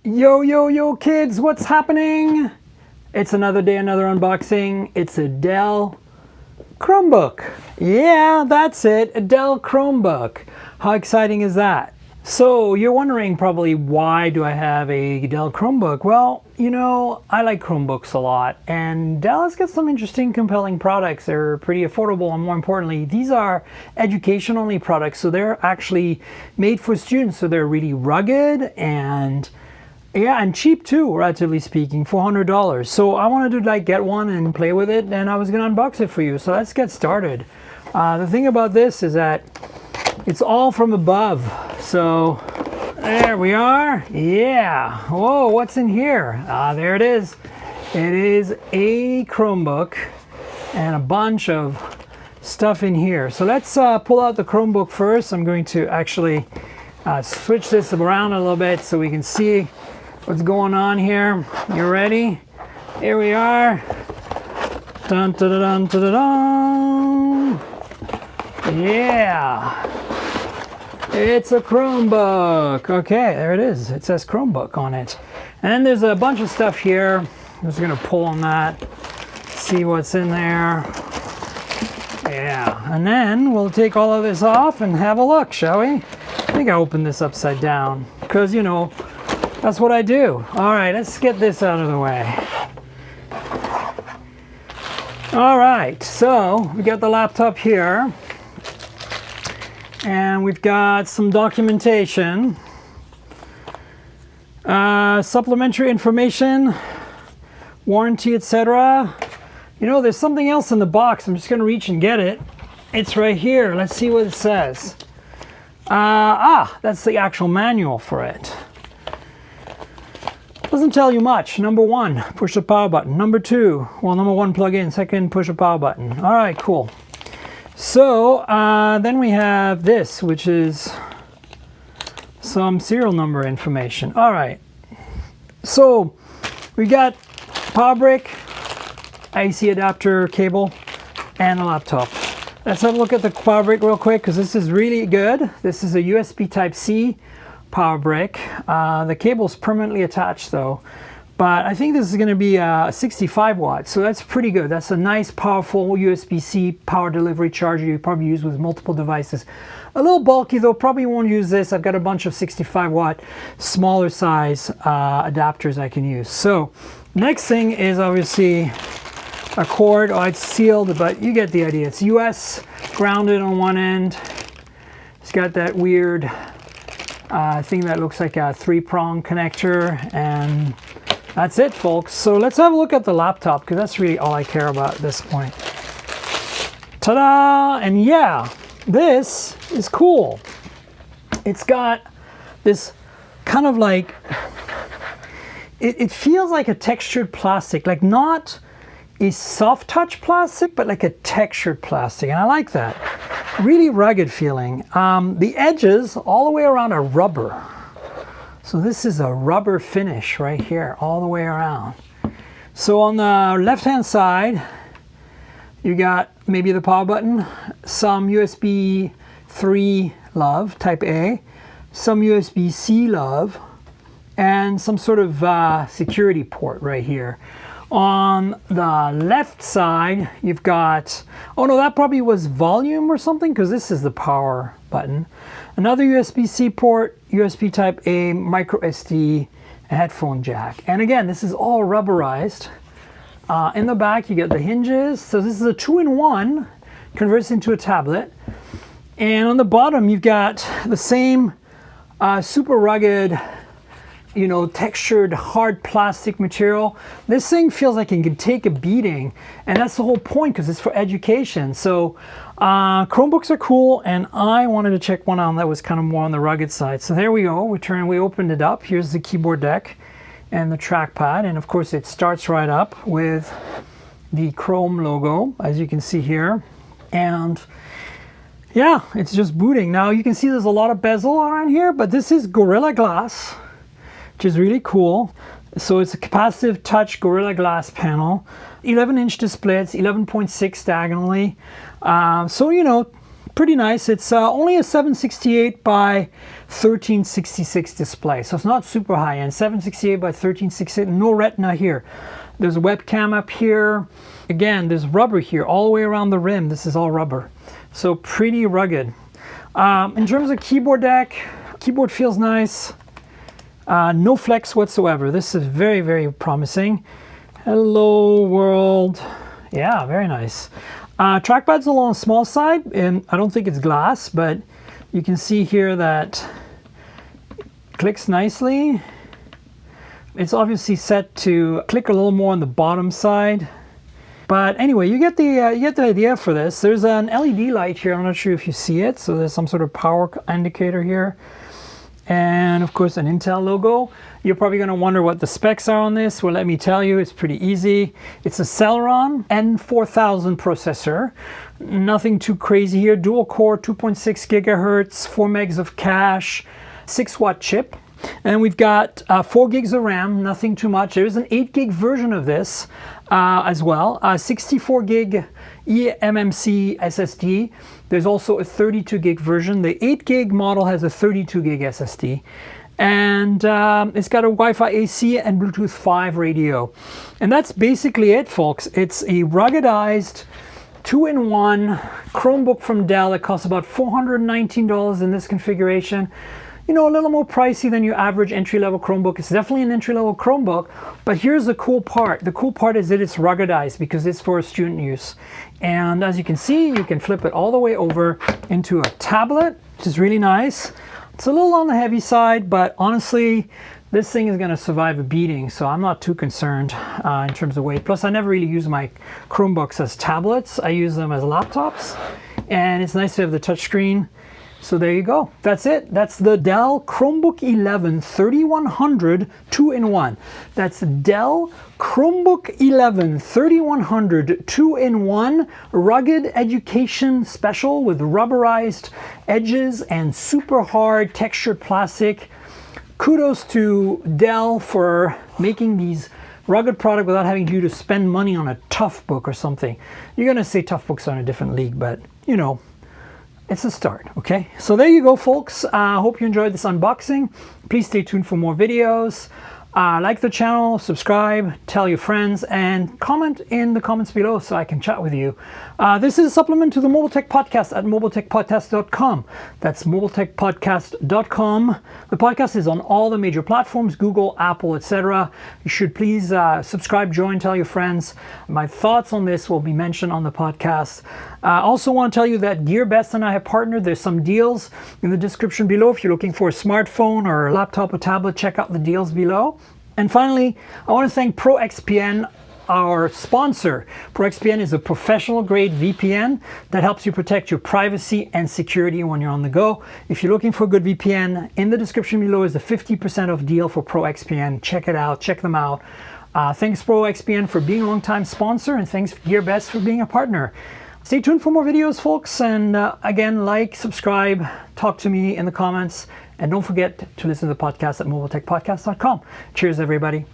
Yo kids, what's happening? It's another day, another unboxing. It's a Dell Chromebook. Yeah, that's it, a Dell Chromebook. How exciting is that? So you're wondering probably, why do I have a Dell Chromebook? Well, you know, I like Chromebooks a lot, and Dell has got some interesting, compelling products. They're pretty affordable, and more importantly, these are education-only products, so they're actually made for students, so they're really rugged and and cheap too, relatively speaking, $400. So I wanted to get one and play with it, and I was gonna unbox it for you. So let's get started. The thing about this is that it's all from above. So there we are. Yeah. Whoa, what's in here? There it is. It is a Chromebook and a bunch of stuff in here. So let's pull out the Chromebook first. I'm going to actually switch this around a little bit so we can see what's going on here. You ready? Here we are. Dun, dun, dun, dun, dun, dun. Yeah. It's a Chromebook. Okay, there it is. It says Chromebook on it. And there's a bunch of stuff here. I'm just gonna pull on that, see what's in there. Yeah, and then we'll take all of this off and have a look, shall we? I think I opened this upside down because, you know, that's what I do. All right, let's get this out of the way. All right, so we got the laptop here. And we've got some documentation, supplementary information, warranty, etc. You know, there's something else in the box. I'm just going to reach and get it. It's right here. Let's see what it says. That's the actual manual for it. Doesn't tell you much. Number one, push the power button. Number two, well, number one, plug in. Second, push the power button. All right, cool. So then we have this, which is some serial number information. All right, so we got power brick, IC adapter cable, and a laptop. Let's have a look at the power brick real quick, because this is really good. This is a USB Type-C power brick. The cable's permanently attached though. But I think this is going to be 65 watts, so that's pretty good. That's a nice, powerful USB-C power delivery charger you probably use with multiple devices. A little bulky though, probably won't use this. I've got a bunch of 65 watt, smaller size adapters I can use. So next thing is obviously a cord. Oh, it's sealed, but you get the idea. It's US, grounded on one end. It's got that weird thing that looks like a 3-prong connector, and that's it, folks. So let's have a look at the laptop, because that's really all I care about at this point. Ta-da! And yeah, this is cool. It's got this kind of like, it feels like a textured plastic, like not a soft touch plastic, but like a textured plastic, and I like that. Really rugged feeling. The edges all the way around are rubber. So this is a rubber finish right here, all the way around. So on the left-hand side, you got maybe the power button, some USB 3 love, type A, some USB-C love, and some sort of security port right here. On the left side, you've got, oh no, that probably was volume or something, because this is the power button. Another USB-C port, USB type A, micro SD, a headphone jack. And again, this is all rubberized. In the back, you get the hinges. So this is a 2-in-1, converts into a tablet. And on the bottom, you've got the same super rugged, you know, textured hard plastic material. This thing feels like it can take a beating, and that's the whole point, because it's for education. So Chromebooks are cool, and I wanted to check one on that was kind of more on the rugged side. So there we go. We opened it up. Here's the keyboard deck and the trackpad, and of course it starts right up with the Chrome logo, as you can see here. And yeah, it's just booting. Now you can see there's a lot of bezel around here, but this is Gorilla Glass, which is really cool. So it's a capacitive touch Gorilla Glass panel, 11-inch display. It's 11.6 diagonally. So, you know, pretty nice. It's only a 768 by 1366 display, so it's not super high end. 768 by 1368, no retina here. There's a webcam up here. Again, there's rubber here all the way around the rim. This is all rubber, so pretty rugged. In terms of keyboard deck, keyboard feels nice. No flex whatsoever. This is very, very promising. Hello world. Yeah, very nice. Trackpad's a little on the small side, and I don't think it's glass, but you can see here that it clicks nicely. It's obviously set to click a little more on the bottom side. But anyway, you get the idea for this. There's an LED light here. I'm not sure if you see it. So there's some sort of power indicator here. And of course, an Intel logo. You're probably going to wonder what the specs are on this. Well, let me tell you, it's pretty easy. It's a Celeron N4000 processor. Nothing too crazy here. Dual core, 2.6 gigahertz, 4 megs of cache, 6-watt chip. And we've got 4 gigs of RAM, nothing too much. There is an 8 gig version of this as well. 64 gig eMMC SSD. There's also a 32 gig version. The 8 gig model has a 32 gig SSD. And it's got a Wi-Fi AC and Bluetooth 5 radio. And that's basically it, folks. It's a ruggedized 2-in-1 Chromebook from Dell that costs about $419 in this configuration. You know, a little more pricey than your average entry-level Chromebook. It's definitely an entry-level Chromebook, but here's the cool part. The cool part is that it's ruggedized because it's for student use. And as you can see, you can flip it all the way over into a tablet, which is really nice. It's a little on the heavy side, but honestly, this thing is going to survive a beating, so I'm not too concerned in terms of weight. Plus, I never really use my Chromebooks as tablets. I use them as laptops, and it's nice to have the touchscreen. So there you go. That's it. That's the Dell Chromebook 11 3100 2-in-1. That's Dell Chromebook 11 3100 2-in-1 rugged education special with rubberized edges and super hard textured plastic. Kudos to Dell for making these rugged product without having you to spend money on a tough book or something. You're going to say tough books are in a different league, but you know, it's a start, okay? So there you go, folks. I hope you enjoyed this unboxing. Please stay tuned for more videos. Like the channel, subscribe, tell your friends, and comment in the comments below so I can chat with you. This is a supplement to the Mobile Tech Podcast at mobiletechpodcast.com. That's mobiletechpodcast.com. The podcast is on all the major platforms, Google, Apple, etc. You should please subscribe, join, tell your friends. My thoughts on this will be mentioned on the podcast. I also want to tell you that GearBest and I have partnered. There's some deals in the description below. If you're looking for a smartphone or a laptop or tablet, check out the deals below. And finally, I want to thank ProXPN, our sponsor. ProXPN is a professional grade VPN that helps you protect your privacy and security when you're on the go. If you're looking for a good VPN, in the description below is a 50% off deal for ProXPN. Check it out, check them out. Thanks ProXPN for being a long-time sponsor, and thanks GearBest for being a partner. Stay tuned for more videos, folks, and again, like, subscribe, talk to me in the comments, and don't forget to listen to the podcast at mobiletechpodcast.com. Cheers, everybody.